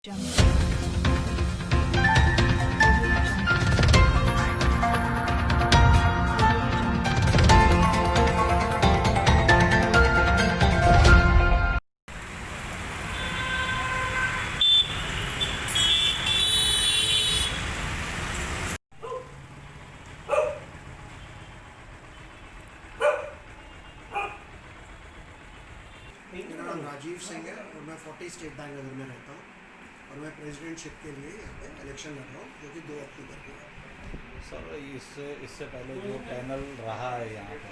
मेरा नाम राजीव सिंह है और मैं 40 स्टेट बैंक नगर में रहता हूँ और मैं प्रेसिडेंटशिप के लिए यहाँ पे इलेक्शन लड़ रहा हूँ जो कि 2 अक्टूबर को है। सर इससे पहले जो पैनल रहा है यहाँ पे,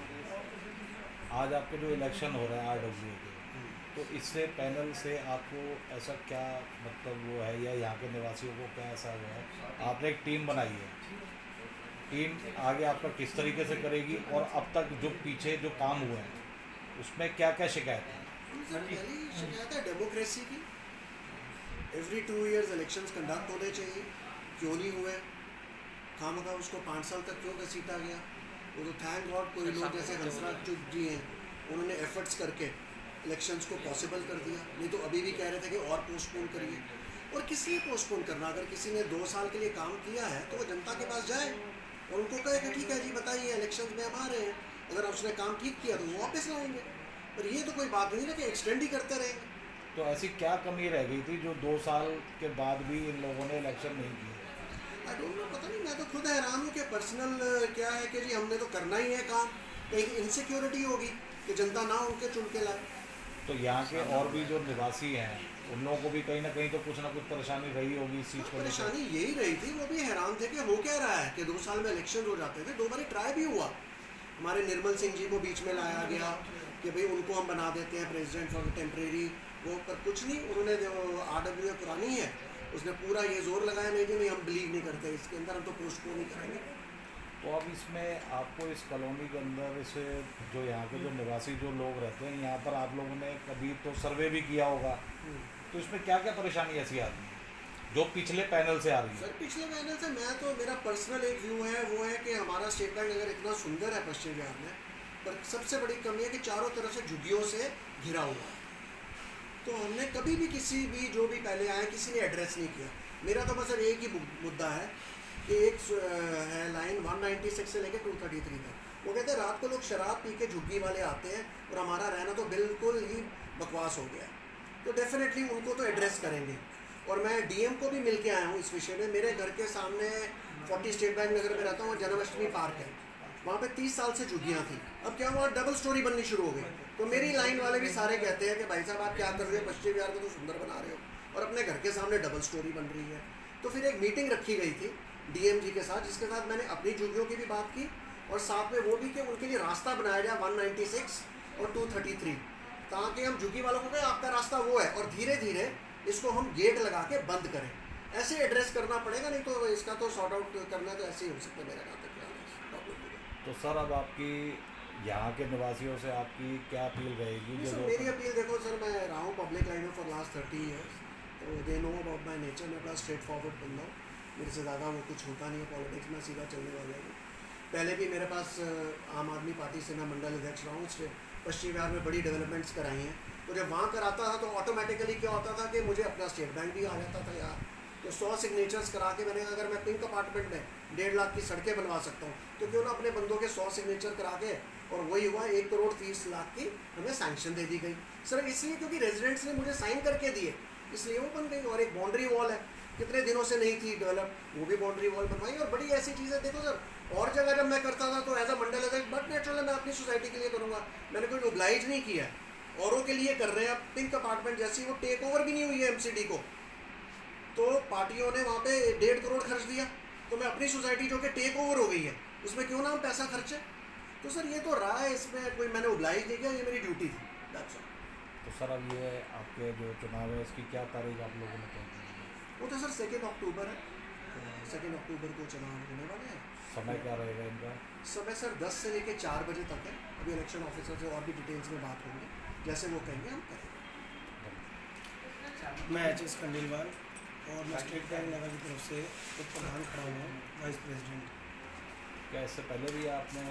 आज आपके जो इलेक्शन हो रहे हैं RWA के, तो इससे पैनल से आपको ऐसा क्या मतलब वो है, या यहाँ के निवासियों को क्या ऐसा वो है, आपने एक टीम बनाई है, टीम आगे आपका किस तरीके से करेगी और अब तक जो पीछे जो काम हुए हैं उसमें क्या क्या शिकायत है? सर पहली शिकायत है डेमोक्रेसी की। एवरी 2 ईयर्स इलेक्शंस कंडक्ट होने चाहिए, क्यों नहीं हुए? खामखा उसको 5 साल तक क्यों घसीटा गया? वो तो थैंक गॉड कोई लोग जैसे हंसराज चुग जी हैं, उन्होंने एफर्ट्स करके इलेक्शंस को पॉसिबल कर दिया। नहीं तो अभी भी कह रहे थे कि और पोस्टपोन करिए। और किस लिए पोस्टपोन करना? अगर किसी ने 2 साल के लिए काम किया है तो वो जनता के पास जाए और उनको कहे कि ठीक है जी बताइए इलेक्शंस में हम आ रहे हैं, अगर उसने काम ठीक किया तो वो वापस लाएंगे। पर ये तो कोई बात नहीं ना कि एक्सटेंड ही करते रहेंगे। तो ऐसी क्या कमी रह गई थी जो 2 साल के बाद भी इन लोगों ने इलेक्शन नहीं किया? आई डोंट नो, पता नहीं, मैं तो खुद हैरान हूँ कि पर्सनल क्या है कि जी हमने तो करना ही है काम, कहीं इनसिक्योरिटी होगी कि जनता ना उनके चुन के लाए। तो यहाँ के और भी जो निवासी हैं उन लोगों को भी कहीं ना कहीं तो कुछ ना कुछ परेशानी रही होगी इस चीज़ को लेकर। परेशानी यही रही थी, वो भी हैरान थे कि हो क्या रहा है कि 2 साल में इलेक्शन हो जाते थे। 2 बारी ट्राई भी हुआ, हमारे निर्मल सिंह जी को बीच में लाया गया कि भाई उनको हम बना देते हैं प्रेसिडेंट फॉर टेम्परेरी, वो पर कुछ नहीं। उन्होंने जो RWA पुरानी है उसने पूरा ये जोर लगाया नहीं कि नहीं हम बिलीव नहीं करते इसके अंदर, हम तो पोस्टपोन नहीं करेंगे। तो अब इसमें आपको इस कॉलोनी के अंदर इसे जो यहाँ के जो निवासी जो लोग रहते हैं, यहाँ पर आप लोगों ने कभी तो सर्वे भी किया होगा, तो इसमें क्या क्या परेशानी ऐसी आती है जो पिछले पैनल से आ रही है? सर पिछले पैनल से मैं तो, मेरा पर्सनल एक व्यू है वो है कि हमारा स्टेट बैंक अगर इतना सुंदर है पश्चिम बिहार में, पर सबसे बड़ी कमी है कि चारों तरफ से झुग्गियों से घिरा हुआ है। तो हमने कभी भी किसी भी जो भी पहले आए किसी ने एड्रेस नहीं किया। मेरा तो बस एक ही मुद्दा है कि एक है लाइन 196 से लेकर 233 तक, वो कहते हैं रात को लोग शराब पी के झुग्गी वाले आते हैं और हमारा रहना तो बिल्कुल ही बकवास हो गया है। तो डेफिनेटली उनको तो एड्रेस करेंगे। और मैं DM को भी मिल के आया हूँ इस विषय में। मेरे घर के सामने 40 स्टेट बैंक नगर में रहता हूँ, जन्माष्टमी पार्क है, वहाँ पे 30 साल से झुग्गियाँ थी। अब क्या हुआ, डबल स्टोरी बननी शुरू हो गई। तो मेरी लाइन वाले भी सारे कहते हैं कि भाई साहब आप क्या कर रहे हो, पश्चिम बिहार को तो सुंदर बना रहे हो और अपने घर के सामने डबल स्टोरी बन रही है। तो फिर एक मीटिंग रखी गई थी DM जी के साथ, जिसके साथ मैंने अपनी झुग्गियों की भी बात की और साथ में वो भी कि उनके लिए रास्ता बनाया जाए 196 और 233, ताकि हम झुग्गी वालों को कहें आपका रास्ता वो है और धीरे धीरे इसको हम गेट लगा के बंद करें। ऐसे एड्रेस करना पड़ेगा, नहीं तो इसका तो सॉर्ट आउट करना तो ऐसे ही हो सकता है। मेरा कहाँ तक ख्याल है। तो सर अब आपकी यहाँ के निवासियों से आपकी क्या अपील रहेगी? सर मेरी अपील देखो सर, मैं रहा हूँ पब्लिक लाइन में फॉर लास्ट 30 ईयर्स, तो they know about my nature. मैं बड़ा स्ट्रेट फॉरवर्ड बंदा हूँ, मेरे से ज़्यादा वो कुछ होता नहीं है पॉलिटिक्स में, सीधा चलने वाला हूँ। पहले भी मेरे पास आम आदमी पार्टी से मैं मंडल अध्यक्ष रहा हूँ, पश्चिम बिहार में बड़ी डेवलपमेंट्स कराई हैं। तो जब वहाँ कराता था तो ऑटोमेटिकली क्या होता था कि मुझे अपना स्टेट बैंक भी आ जाता था यार। तो 100 सिग्नेचर्स करा के मैंने, अगर मैं पिंक अपार्टमेंट में 1.5 लाख की सड़कें बनवा सकता हूँ तो क्यों ना अपने बंदों के 100 सिग्नेचर करा के, और वही हुआ 1 करोड़ 30 लाख की हमें सैंक्शन दे दी गई सर, इसलिए क्योंकि रेजिडेंट्स ने मुझे साइन करके दिए, इसलिए वो बन गई। और एक बाउंड्री वॉल है, कितने दिनों से नहीं थी डेवलप, वो भी बाउंड्री वॉल बनवाई। और बड़ी ऐसी चीज़ें देखो सर, और जगह जब मैं करता था तो एज अ मंडल अध्यक्ष, बट नेचुरल मैं अपनी सोसाइटी के लिए करूँगा, मैंने कोई ओब्लाइज नहीं किया है, औरों के लिए कर रहे हैं। अब पिंक अपार्टमेंट जैसी वो टेक ओवर भी नहीं हुई है MCD को, तो पार्टियों ने वहाँ पे 1.5 करोड़ खर्च दिया, तो मैं अपनी सोसाइटी जो कि टेक ओवर हो गई है उसमें क्यों ना हम पैसा खर्चे। तो सर ये तो रहा है, इसमें कोई मैंने ओब्लाइज नहीं किया, ये मेरी ड्यूटी थी। तो सर अब ये आपके जो चुनाव है इसकी क्या तारीख आप लोगों ने तय की? वो तो सर 2 अक्टूबर है, 2 अक्टूबर को चुनाव होने वाले हैं। समय क्या रहेगा इनका? समय सर 10 से लेकर 4 बजे तक है। अभी इलेक्शन ऑफिसर से और भी डिटेल्स में बात होंगी, जैसे वो कहेंगे हम करेंगे। मैं HS खंडेलवाल और मैं स्टेट बैंक नगर की तरफ से एक प्रधान खड़ा हुआ हूँ, वाइस प्रेसिडेंट। क्या इससे पहले भी आपने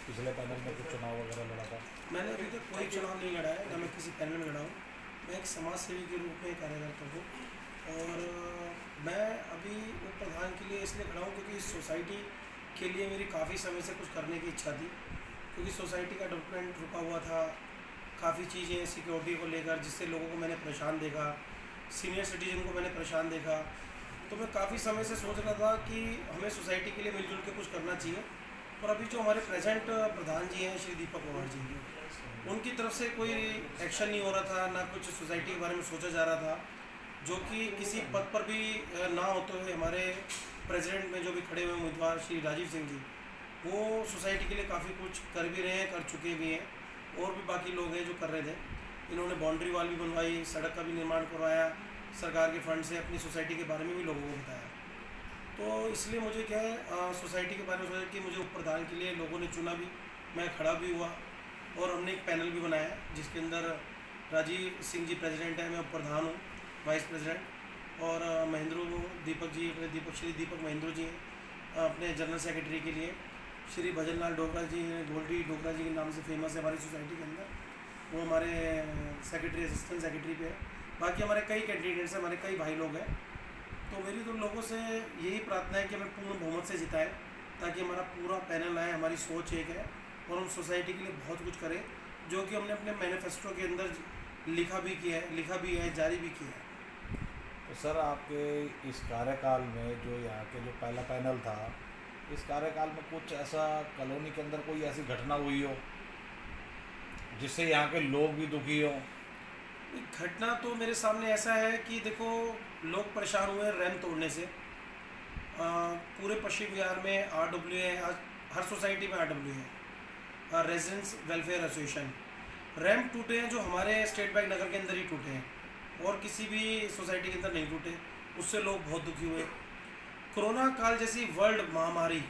पिछले पैनल में कुछ चुनाव वगैरह लड़ा था? मैंने अभी तक कोई चुनाव नहीं लड़ा है, ना मैं किसी पैनल में लड़ा हूँ। मैं एक समाज सेवी के रूप में कार्यरत हूँ लिए इसलिए खड़ा हूँ क्योंकि इस सोसाइटी के लिए मेरी काफ़ी समय से कुछ करने की इच्छा थी, क्योंकि सोसाइटी का डेवलपमेंट रुका हुआ था। काफ़ी चीज़ें सिक्योरिटी को लेकर जिससे लोगों को मैंने परेशान देखा, सीनियर सिटीजन को मैंने परेशान देखा, तो मैं काफ़ी समय से सोच रहा था कि हमें सोसाइटी के लिए मिलजुल के कुछ करना चाहिए। और अभी जो हमारे प्रेजेंट प्रधान जी हैं श्री दीपक पवार जी, उनकी तरफ से कोई एक्शन नहीं हो रहा था, ना कुछ सोसाइटी के बारे में सोचा जा रहा था, जो कि किसी पद पर भी ना होते हुए हमारे प्रेसिडेंट में जो भी खड़े हुए उम्मीदवार श्री राजीव सिंह जी, वो सोसाइटी के लिए काफ़ी कुछ कर भी रहे हैं, कर चुके भी हैं, और भी बाकी लोग हैं जो कर रहे थे। इन्होंने बाउंड्री वाल भी बनवाई, सड़क का भी निर्माण करवाया, सरकार के फंड से अपनी सोसाइटी के बारे में भी लोगों को बताया। तो इसलिए मुझे क्या है, सोसाइटी के बारे में सोचा कि मुझे उप प्रधान के लिए लोगों ने चुना भी, मैं खड़ा भी हुआ, और हमने एक पैनल भी बनाया जिसके अंदर राजीव सिंह जी प्रेसिडेंट है, मैं उप प्रधान हूँ, वाइस प्रेसिडेंट, और महेंद्र दीपक जी, श्री दीपक महेंद्र जी हैं अपने जनरल सेक्रेटरी के लिए। श्री भजन लाल डोगरा जी, गोल्डी डोगरा जी के नाम से फेमस है हमारी सोसाइटी के अंदर, वो हमारे सेक्रेटरी, असिस्टेंट सेक्रेटरी पे है। बाकी हमारे कई कैंडिडेट्स हैं, हमारे कई भाई लोग हैं। तो मेरी तो लोगों से यही प्रार्थना है कि हमें पूर्ण बहुमत से जिताएं, ताकि हमारा पूरा पैनल आए, हमारी सोच एक है और हम सोसाइटी के लिए बहुत कुछ करें, जो कि हमने अपने मैनिफेस्टो के अंदर लिखा भी है, जारी भी किया है। तो सर आपके इस कार्यकाल में जो यहाँ के जो पहला पैनल था, इस कार्यकाल में कुछ ऐसा कॉलोनी के अंदर कोई ऐसी घटना हुई हो जिससे यहाँ के लोग भी दुखी हो? घटना तो मेरे सामने ऐसा है कि देखो, लोग परेशान हुए रैंप तोड़ने से। पूरे पश्चिम बिहार में RWA है, हर सोसाइटी में RWA है, रेजिडेंट्स वेलफेयर एसोसिएशन। रैंप टूटे हैं जो हमारे स्टेट बैंक नगर के अंदर ही टूटे हैं, और किसी भी सोसाइटी के अंदर नहीं टूटे, उससे लोग बहुत दुखी हुए। कोरोना काल जैसी वर्ल्ड महामारी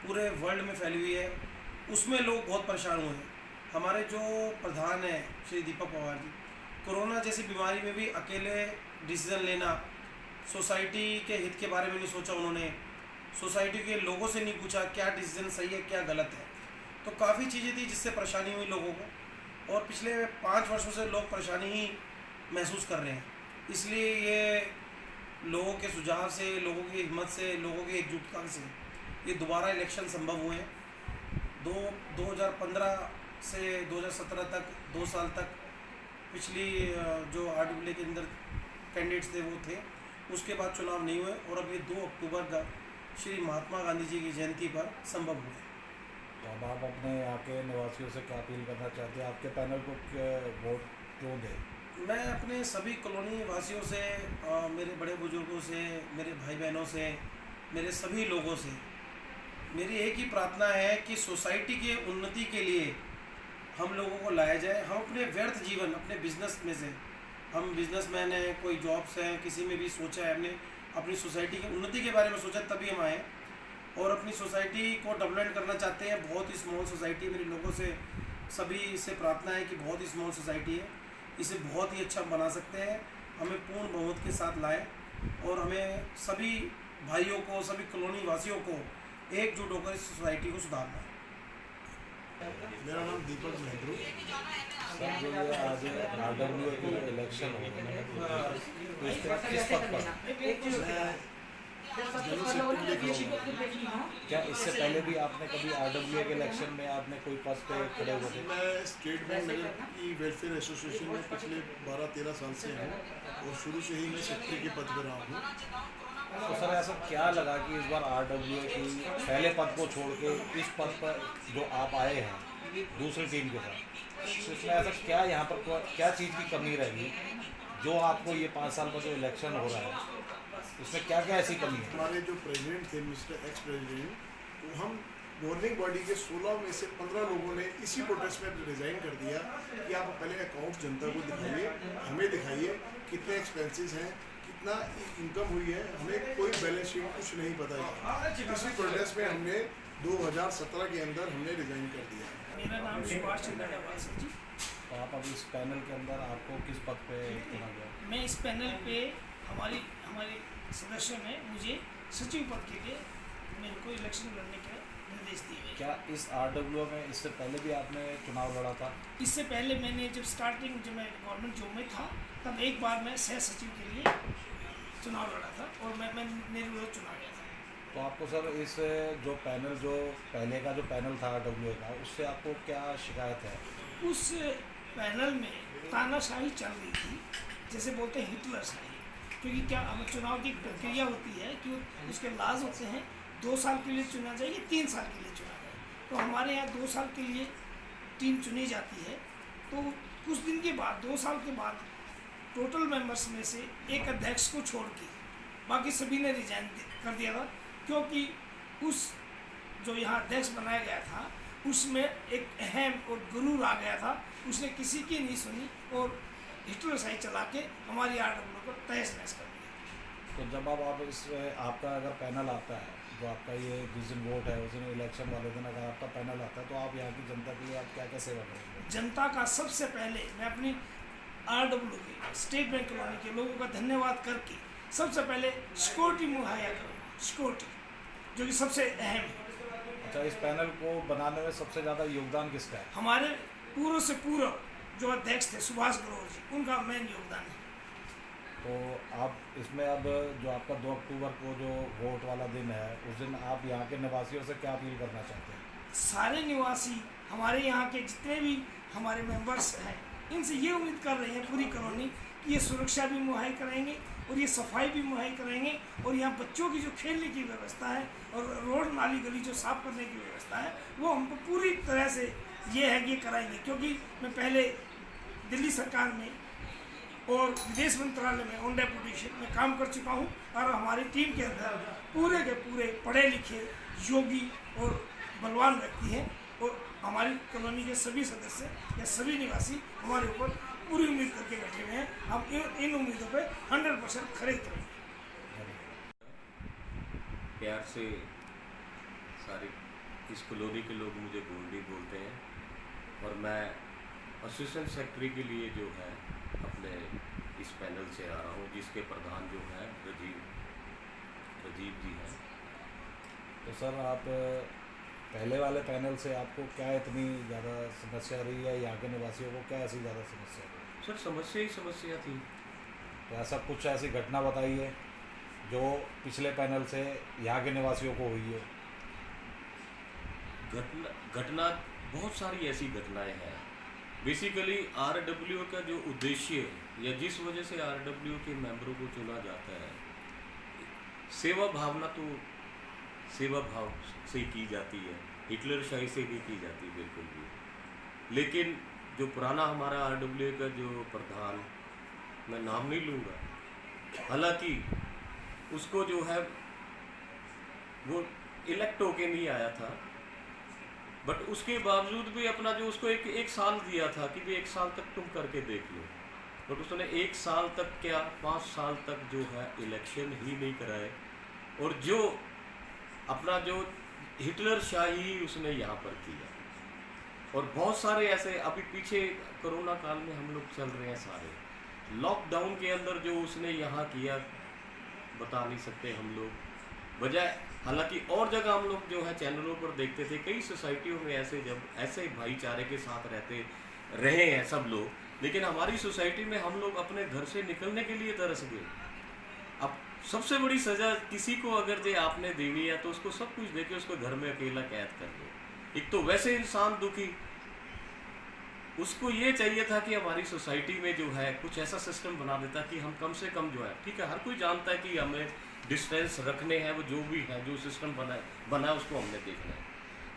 पूरे वर्ल्ड में फैली हुई है, उसमें लोग बहुत परेशान हुए हैं। हमारे जो प्रधान हैं श्री दीपक पवार जी, कोरोना जैसी बीमारी में भी अकेले डिसीज़न लेना, सोसाइटी के हित के बारे में नहीं सोचा उन्होंने, सोसाइटी के लोगों से नहीं पूछा क्या डिसीज़न सही है क्या गलत है। तो काफ़ी चीज़ें थी जिससे परेशानी हुई लोगों को, और पिछले 5 वर्षों से लोग परेशानी ही महसूस कर रहे हैं। इसलिए ये लोगों के सुझाव से, लोगों की हिम्मत से, लोगों की एकजुटता से ये दोबारा इलेक्शन संभव हुए हैं। 2015 से 2017 तक 2 साल तक पिछली जो RWA के अंदर कैंडिडेट्स थे वो थे, उसके बाद चुनाव नहीं हुए, और अब ये 2 अक्टूबर का श्री महात्मा गांधी जी की जयंती पर संभव हुए। तो अब आप अपने यहाँ के निवासियों से क्या अपील करना चाहते हैं? आपके पैनल को वोट क्यों दें? मैं अपने सभी कॉलोनी वासियों से, मेरे बड़े बुजुर्गों से, मेरे भाई बहनों से, मेरे सभी लोगों से मेरी एक ही प्रार्थना है कि सोसाइटी के उन्नति के लिए हम लोगों को लाया जाए। हम अपने व्यर्थ जीवन, अपने बिजनेस में से, हम बिजनेसमैन हैं, कोई जॉब्स हैं, किसी में भी सोचा है, हमने अपनी सोसाइटी की उन्नति के बारे में सोचा, तभी हम आए और अपनी सोसाइटी को डेवलपमेंट करना चाहते हैं। बहुत ही स्मॉल सोसाइटी है, मेरे लोगों से सभी से प्रार्थना है कि बहुत ही स्मॉल सोसाइटी है, इसे बहुत ही अच्छा बना सकते हैं। हमें पूर्ण बहुमत के साथ लाएं, और हमें सभी भाइयों को, सभी कॉलोनी वासियों को एकजुट होकर इस सोसाइटी को सुधारना है। मेरा नाम दीपक महेंद्रू। सर जो ये आज RWA के इलेक्शन हो रहे हैं, तो इस तरह किस पद पर? क्या इससे पहले भी आपने कभी RWA के इलेक्शन में आपने कोई पद पे खड़े हुए थे? मैं स्टेट बैंक नगर की वेलफेयर एसोसिएशन में पिछले 12-13 साल से हूँ, और शुरू से ही मैं सेक्रेटरी के पद पर रहा हूँ। तो सर ऐसा क्या लगा कि इस बार RWA की पहले पद को छोड़ के इस पद पर जो आप आए हैं दूसरी टीम के साथ, तो इसमें ऐसा क्या यहाँ पर क्या चीज़ की कमी रहेगी जो आपको ये 5 साल का जो इलेक्शन हो रहा है इसमें क्या क्या ऐसी कमी है? हमारे जो प्रेसिडेंट थे, मिस्टर एक्स प्रेसिडेंट, तो हम गवर्निंग बॉडी के 16 में से 15 लोगों ने इसी प्रोटेस्ट में रिज़ाइन कर दिया कि आप पहले अकाउंट जनता को दिखाइए, हमें दिखाइए कितने एक्सपेंसेस हैं, कितना इनकम हुई है, हमें कोई बैलेंस शीट कुछ नहीं पता है। इसी प्रोटेस्ट में हमने 2017 के अंदर हमने रिज़ाइन कर दिया। मेरा नाम सुभाष चंद्र नवाज है जी। तो आप अब इस पैनल के अंदर आपको किस पद पे चुना गया? मैं इस पैनल पे हमारे सदस्यों ने मुझे सचिव पद के लिए मेरे को इलेक्शन लड़ने के निर्देश दिए गए। क्या इस RWA में इससे पहले भी आपने चुनाव लड़ा था? इससे पहले मैंने जब मैं गवर्नमेंट जॉब में था, तब एक बार मैं सह सचिव के लिए चुनाव लड़ा था, और मैं निर्विरोध चुना गया था। तो आपको सर इस जो पैनल जो पहले का जो पैनल था डब्ल्यू का, उससे आपको क्या शिकायत है? उस पैनल में तानाशाही चल रही थी, जैसे बोलते हैं हिटलरशाही। क्योंकि क्या अब चुनाव की प्रक्रिया होती है कि उसके लाज होते हैं, 2 साल के लिए चुना जाए या 3 साल के लिए चुना जाए। तो हमारे यहाँ 2 साल के लिए टीम चुनी जाती है। तो कुछ दिन के बाद, 2 साल के बाद, टोटल मेंबर्स में से एक अध्यक्ष को छोड़ के बाकी सभी ने रिजाइन कर दिया था, क्योंकि उस जो यहाँ अध्यक्ष बनाया गया था उसमें एक अहम और गुरूर आ गया था। उसने किसी की नहीं सुनी और हिटलरशाही चला के हमारी RW को तहस नहस कर दिया। तो जब अब आप इस आपका अगर पैनल आता है, जो आपका ये जिस दिन वोट है उस दिन इलेक्शन वाले दिन अगर आपका पैनल आता है, तो आप यहाँ की जनता के लिए आप क्या क्या सेवा करेंगे? जनता का सबसे पहले मैं अपनी RW के स्टेट बैंक कॉलोनी के लोगों का धन्यवाद करके सबसे पहले सिक्योरिटी मुहैया करूँगा, सिक्योरिटी जो कि सबसे अहम है। अच्छा, इस पैनल को बनाने में सबसे ज़्यादा योगदान किसका है? हमारे पूर्व से पूर्व जो अध्यक्ष थे सुभाष ग्रोवर जी, उनका मेन योगदान है। तो आप इसमें अब जो आपका 2 अक्टूबर को जो वोट वाला दिन है, उस दिन आप यहाँ के निवासियों से क्या अपील करना चाहते हैं? सारे निवासी हमारे यहाँ के जितने भी हमारे मेंबर्स हैं, इनसे ये उम्मीद कर रहे हैं पूरी कॉलोनी कि ये सुरक्षा भी मुहैया कराएंगे और ये सफाई भी मुहैया कराएंगे और यहाँ बच्चों की जो खेलने की व्यवस्था है और रोड नाली गली जो साफ करने की व्यवस्था है वो हमको पूरी तरह से ये है कि कराएंगे। क्योंकि मैं पहले दिल्ली सरकार में और विदेश मंत्रालय में ऑन डेपुटेशन में काम कर चुका हूँ और हमारी टीम के अंदर पूरे के पूरे पढ़े लिखे योगी और बलवान व्यक्ति हैं और हमारी कॉलोनी के सभी सदस्य या सभी निवासी हमारे ऊपर पूरी उम्मीद करके बैठे हुए हैं। हम इन उम्मीदों पे 100% खरे उतरेंगे। प्यार से सारे इस कॉलोनी के लोग मुझे गोल्डी बोलते हैं और मैं असिस्टेंट सेक्रेटरी के लिए जो है अपने इस पैनल से आ रहा हूँ, जिसके प्रधान जो है राजीव जी हैं। तो सर आप पहले वाले पैनल से आपको क्या इतनी ज़्यादा समस्या रही है, यहाँ के निवासियों को क्या ऐसी ज़्यादा समस्या रही? सर समस्या ही समस्या थी। तो ऐसा कुछ ऐसी घटना बताइए जो पिछले पैनल से यहाँ के निवासियों को हुई हो। घटना बहुत सारी ऐसी घटनाएं हैं। बेसिकली RW का जो उद्देश्य या जिस वजह से RW के मेंबरों को चुना जाता है, सेवा भावना तो सेवा भाव से की जाती है, हिटलरशाही से भी की जाती है बिल्कुल भी। लेकिन जो पुराना हमारा RW का जो प्रधान, मैं नाम नहीं लूँगा, हालांकि उसको जो है वो इलेक्ट होके नहीं आया था, बट उसके बावजूद भी अपना जो उसको एक साल दिया था कि भी 1 साल तक तुम करके देख लो, बट उसने 1 साल तक क्या 5 साल तक जो है इलेक्शन ही नहीं कराए और जो अपना जो हिटलरशाही उसने यहाँ पर किया। और बहुत सारे ऐसे अभी पीछे कोरोना काल में हम लोग चल रहे हैं, सारे लॉकडाउन के अंदर जो उसने यहाँ किया बता नहीं सकते हम लोग। बजाय हालांकि और जगह हम लोग जो है चैनलों पर देखते थे, कई सोसाइटियों में ऐसे जब ऐसे भाईचारे के साथ रहते रहे हैं सब लोग, लेकिन हमारी सोसाइटी में हम लोग अपने घर से निकलने के लिए तरस गए। अब सबसे बड़ी सज़ा किसी को अगर जे आपने देनी है तो उसको सब कुछ देके उसको घर में अकेला कैद कर दो। एक तो वैसे इंसान दुखी, उसको ये चाहिए था कि हमारी सोसाइटी में जो है कुछ ऐसा सिस्टम बना देता कि हम कम से कम जो है, ठीक है हर कोई जानता है कि हमें डिस्टेंस रखने हैं, वो जो भी है जो सिस्टम बना उसको हमने देखना है,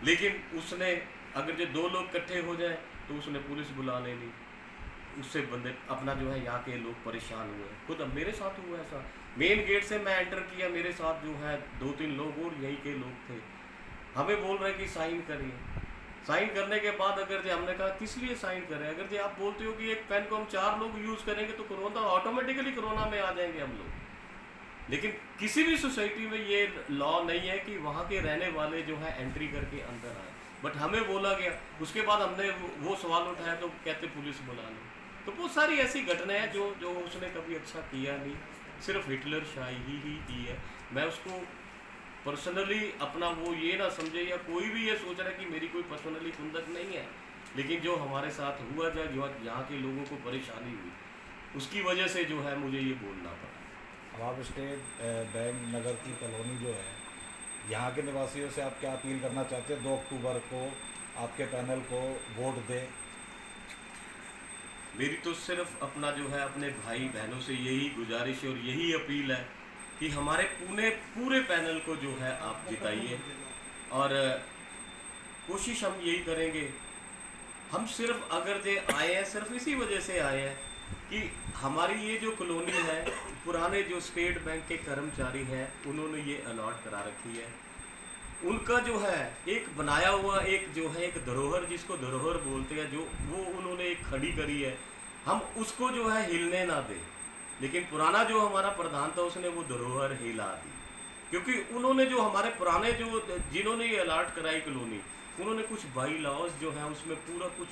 लेकिन उसने अगर जो 2 लोग इकट्ठे हो जाए तो उसने पुलिस बुला लेनी, उससे बंदे अपना जो है यहाँ के लोग परेशान हुए। खुद अब मेरे साथ हुआ ऐसा, मेन गेट से मैं एंटर किया, मेरे साथ जो है 2-3 लोग और यहीं के लोग थे, हमें बोल रहे कि साइन करिए। साइन करने के बाद अगर जो हमने कहा किस लिए साइन करें, अगर जो आप बोलते हो कि एक पेन को हम 4 लोग यूज़ करेंगे तो कोरोना ऑटोमेटिकली कोरोना में आ जाएंगे हम लोग, लेकिन किसी भी सोसाइटी में ये लॉ नहीं है कि वहाँ के रहने वाले जो है एंट्री करके अंदर आए, बट हमें बोला गया। उसके बाद हमने वो सवाल उठाया तो कहते पुलिस बुला लो। तो बहुत सारी ऐसी घटनाएं हैं जो उसने कभी अच्छा किया नहीं, सिर्फ हिटलरशाही ही की है। मैं उसको पर्सनली अपना वो ये ना समझे या कोई भी ये सोच रहा है कि मेरी कोई पर्सनली खुंदक नहीं है, लेकिन जो हमारे साथ हुआ जो यहाँ के लोगों को परेशानी हुई उसकी वजह से जो है मुझे ये बोलना पड़ा। अब आप स्टेट बैंक नगर की कॉलोनी जो है यहाँ के निवासियों से आप क्या अपील करना चाहते हैं? 2 अक्टूबर को आपके पैनल को वोट दें। मेरी तो सिर्फ अपना जो है अपने भाई बहनों से यही गुजारिश और यही अपील है कि हमारे पूरे पैनल को जो है आप जिताइए, और कोशिश हम यही करेंगे। हम सिर्फ अगर जे आए हैं सिर्फ इसी वजह से आए हैं कि हमारी ये जो कॉलोनी है, पुराने जो स्टेट बैंक के कर्मचारी हैं उन्होंने ये अलॉट करा रखी है। उनका जो है एक बनाया हुआ एक जो है एक धरोहर, जिसको धरोहर बोलते हैं, जो वो उन्होंने एक खड़ी करी है, हम उसको जो है हिलने ना दें। लेकिन पुराना जो हमारा प्रधान था उसने वो धरोहर हिला दी, क्योंकि उन्होंने जो हमारे पुराने जो जिन्होंने ये अलॉट कराई कॉलोनी, उन्होंने कुछ बाई लॉज जो है उसमें पूरा कुछ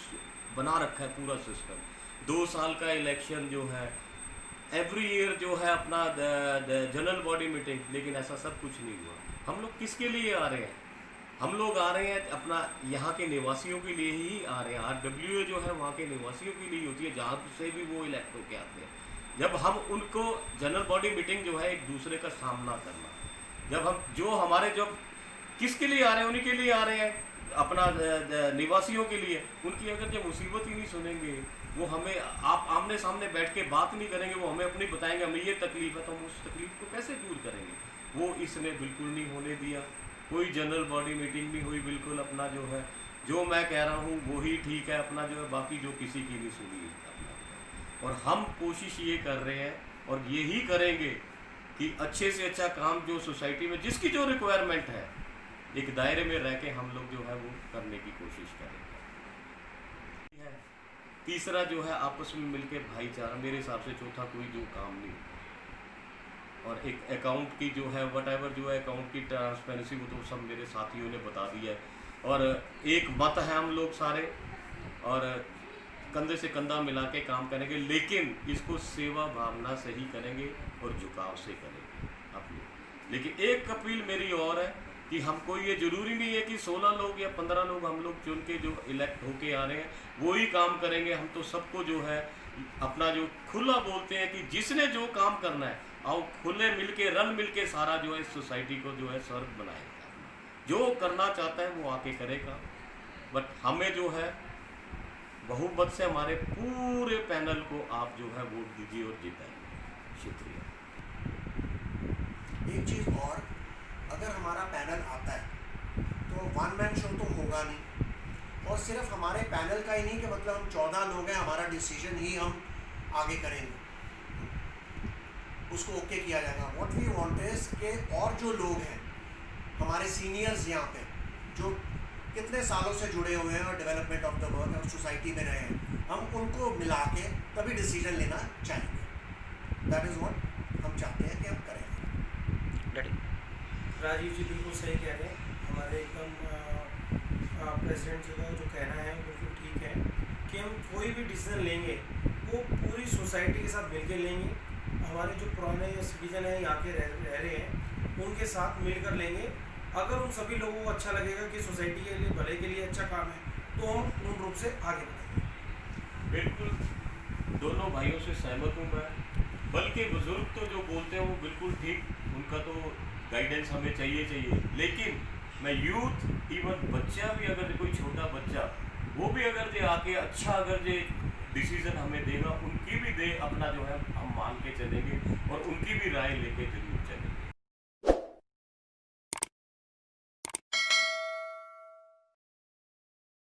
बना रखा है, पूरा सिस्टम। 2 साल का इलेक्शन जो है, एवरी ईयर जो है अपना जनरल बॉडी मीटिंग, लेकिन ऐसा सब कुछ नहीं हुआ। हम लोग किसके लिए आ रहे हैं? हम लोग आ रहे हैं अपना यहाँ के निवासियों के लिए ही आ रहे हैं। RWA जो है वहाँ के निवासियों के लिए होती है, जहाँ से भी वो इलेक्ट होके आते हैं। जब हम उनको जनरल बॉडी मीटिंग जो है एक दूसरे का सामना करना, जब हम जो हमारे जो किसके लिए आ रहे हैं, उन्हीं के लिए आ रहे हैं, अपना निवासियों के लिए। उनकी अगर जब मुसीबत ही नहीं सुनेंगे, वो हमें आप आमने सामने बैठ के बात नहीं करेंगे, वो हमें अपनी बताएंगे हमें ये तकलीफ है, तो हम उस तकलीफ को कैसे दूर करेंगे? वो इसने बिल्कुल नहीं होने दिया। कोई जनरल बॉडी मीटिंग नहीं हुई, बिल्कुल अपना जो है जो मैं कह रहा हूँ वो ही ठीक है, अपना जो है बाकी जो किसी की नहीं सुनी अपना। और हम कोशिश ये कर रहे हैं और यही करेंगे कि अच्छे से अच्छा काम जो सोसाइटी में जिसकी जो रिक्वायरमेंट है, एक दायरे में रह के हम लोग जो है वो करने की कोशिश करेंगे। तीसरा जो है आपस में मिलके भाईचारा, मेरे हिसाब से चौथा कोई जो काम नहीं। और एक अकाउंट की जो है वट जो है अकाउंट की ट्रांसपेरेंसी, वो तो सब मेरे साथियों ने बता दिया है। और एक मत है हम लोग सारे, और कंधे से कंधा मिला के काम करेंगे, लेकिन इसको सेवा भावना से ही करेंगे और झुकाव से करेंगे अपनी। लेकिन एक अपील मेरी और है कि हमको ये ज़रूरी नहीं है कि 16 लोग या 15 लोग हम लोग चुन के जो इलेक्ट होके आ रहे हैं वो ही काम करेंगे। हम तो सबको जो है अपना जो खुला बोलते हैं कि जिसने जो काम करना है, आओ खुले मिलके रल मिलके सारा जो है इस सोसाइटी को जो है स्वर्ग बनाएगा। जो करना चाहता है वो आके करेगा, बट हमें जो है बहुमत से हमारे पूरे पैनल को आप जो है वोट दीजिए और जिताइए। शुक्रिया। एक चीज़ और, अगर हमारा पैनल आता है तो 1 मैन शो तो होगा नहीं, और सिर्फ हमारे पैनल का ही नहीं कि मतलब हम 14 लोग हैं, हमारा डिसीजन ही हम आगे करेंगे, उसको ओके किया जाएगा। व्हाट वी वांट इज के और जो लोग हैं हमारे सीनियर्स यहाँ पे जो कितने सालों से जुड़े हुए हैं और डेवलपमेंट ऑफ द वर्क और सोसाइटी में रहे हैं, हम उनको मिला के तभी डिसीजन लेना चाहेंगे। दैट इज़ व्हाट हम चाहते हैं कि हम करें। राजीव जी बिल्कुल सही कह रहे हैं। हमारे एकदम प्रेसिडेंट जी का जो कहना है बिल्कुल ठीक है कि हम कोई भी डिसीजन लेंगे वो पूरी सोसाइटी के साथ मिलकर लेंगे। हमारे जो पुराने सिटीजन हैं यहाँ के रह रहे हैं उनके साथ मिलकर लेंगे। अगर उन सभी लोगों को अच्छा लगेगा कि सोसाइटी के लिए भले के लिए अच्छा काम है तो हम पूर्ण रूप से आगे बढ़ेंगे। बिल्कुल दोनों भाइयों से सहमत हूँ मैं, बल्कि बुजुर्ग तो जो बोलते हैं वो बिल्कुल ठीक, उनका तो गाइडेंस हमें चाहिए। लेकिन मैं यूथ इवन बच्चा भी, अगर कोई छोटा बच्चा वो भी अगर जे आके अच्छा अगर जे डिसीजन हमें देगा, उनकी भी दे अपना जो है हम मान के चलेंगे और उनकी भी राय लेके चलेंगे।